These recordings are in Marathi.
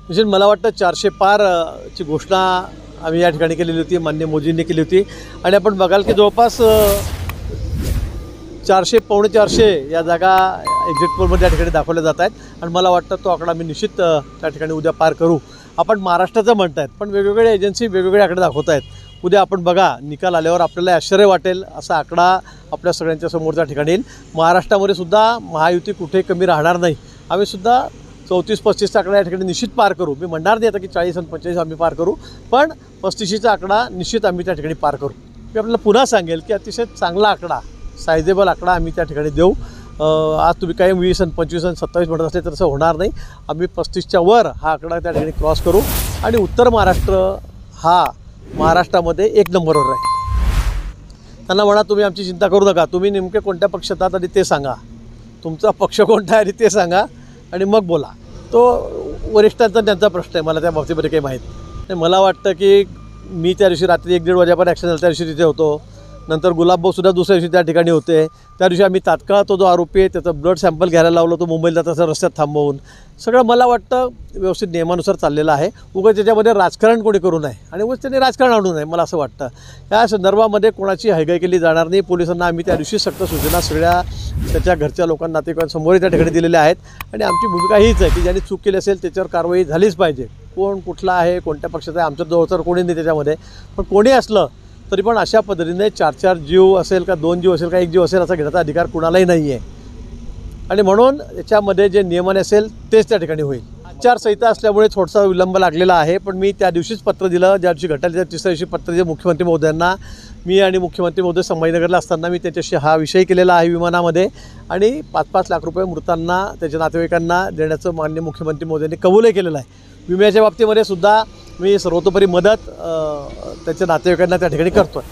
म्हणजे मला वाटतं 400 पार ची घोषणा आम्ही या ठिकाणी केलेली होती, माननीय मोदींनी केली होती आणि आपण बघाल की जवळपास 400 पावणे 400 या जागा एक्झिट पोलमध्ये या ठिकाणी दाखवल्या जात आहेत आणि मला वाटतं तो आकडा मी निश्चित त्या ठिकाणी उद्या पार करू. आपण महाराष्ट्राचं म्हणत आहेत पण वेगवेगळे एजन्सी वेगवेगळे आकडे दाखवत आहेत. उद्या आपण बघा निकाल आल्यावर आपल्याला आश्चर्य वाटेल असा आकडा आपल्या सगळ्यांच्या समोर त्या ठिकाणी येईल. महाराष्ट्रामध्ये सुद्धा महायुती कुठे कमी राहणार नाही. आम्ही सुद्धा 34-35चा आकडा या ठिकाणी निश्चित पार करू. मी म्हणणार नाही आता की 40 आणि 45 आम्ही पार करू, पण 35चा आकडा निश्चित आम्ही त्या ठिकाणी पार करू. मी आपल्याला पुन्हा सांगेल की अतिशय चांगला आकडा, सायझेबल आकडा आम्ही त्या ठिकाणी देऊ. आज तुम्ही काही 20 आणि 25 आणि 27 म्हणत असले तर असं होणार नाही. आम्ही 35च्या वर हा आकडा त्या ठिकाणी क्रॉस करू आणि उत्तर महाराष्ट्र हा महाराष्ट्रामध्ये 1 नंबरवर राहील. त्यांना म्हणा तुम्ही आमची चिंता करू नका, तुम्ही नेमके कोणत्या पक्षात आहात आणि ते सांगा, तुमचा पक्ष कोणता आहे आणि ते सांगा आणि मग बोला. तो वरिष्ठांचा त्यांचा प्रश्न आहे, मला त्या बाबतीमध्ये काही माहीत नाही. मला वाटतं की मी त्या दिवशी रात्री 1-1:30 वाजेपर्यंत ॲक्शन झालं त्या दिवशी तिथे होतो. नंतर गुलाबभाऊसुद्धा दुसऱ्या दिवशी त्या ठिकाणी होते. त्या दिवशी आम्ही तात्काळ तो जो आरोपी आहे त्याचं ब्लड सॅम्पल घ्यायला लावलं, तो मुंबईला जाताना रस्त्यात थांबवून. सगळं मला वाटतं व्यवस्थित नियमानुसार चाललेलं आहे. उगाच त्याच्यामध्ये राजकारण कोणी करू नये आणि उगाच त्यांनी राजकारण आणू नये मला असं वाटतं. या संदर्भामध्ये कोणाची हयगय केली जाणार नाही. पोलिसांना आम्ही त्या दिवशी सक्त सूचना सगळ्या त्याच्या घरच्या लोकांना, नातेवाईकांसमोर त्या ठिकाणी दिलेल्या आहेत आणि आमची भूमिका हीच आहे की ज्यांनी चूक केली असेल त्याच्यावर कारवाई झालीच पाहिजे. कोण कुठला आहे, कोणत्या पक्षाचा आहे, आमच्या जवळ तर कोणी नाही त्याच्यामध्ये, पण कोणी असलं तरी पण अशा पद्धतीने 4-4 जीव असेल का 2 जीव असेल का 1 जीव असेल असा घेण्याचा अधिकार कुणालाही नाही आहे आणि म्हणून याच्यामध्ये जे नियमाने असेल तेच त्या ठिकाणी होईल. आचारसंहिता असल्यामुळे थोडासा विलंब लागलेला आहे, पण मी त्या दिवशीच पत्र दिलं ज्या दिवशी घटना, त्या तिसऱ्या दिवशी पत्र दिलं मुख्यमंत्री महोदयांना. मी आणि मुख्यमंत्री महोदय संभाजीनगरला असताना मी त्याच्याशी हा विषय केलेला आहे विमानामध्ये आणि 5-5 लाख रुपये मृतांना त्याच्या नातेवाईकांना देण्याचं माननीय मुख्यमंत्री महोदयांनी कबूलही केलेलं आहे. विम्याच्या बाबतीमध्ये सुद्धा मी सर्वतोपरी मदत त्याच्या नातेवाईकांना त्या ठिकाणी करतोय.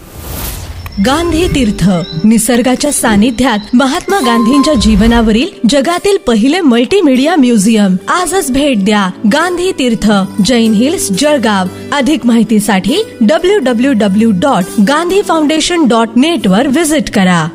गांधी तीर्थ, निसर्गाच्या सानिध्यात महात्मा गांधींच्या जीवनावरील जगातील पहिले मल्टीमीडिया म्युझियम. आजच भेट द्या. गांधी तीर्थ, जैन हिल्स, जळगाव. अधिक माहितीसाठी www.gandhifoundation.net वर व्हिजिट करा.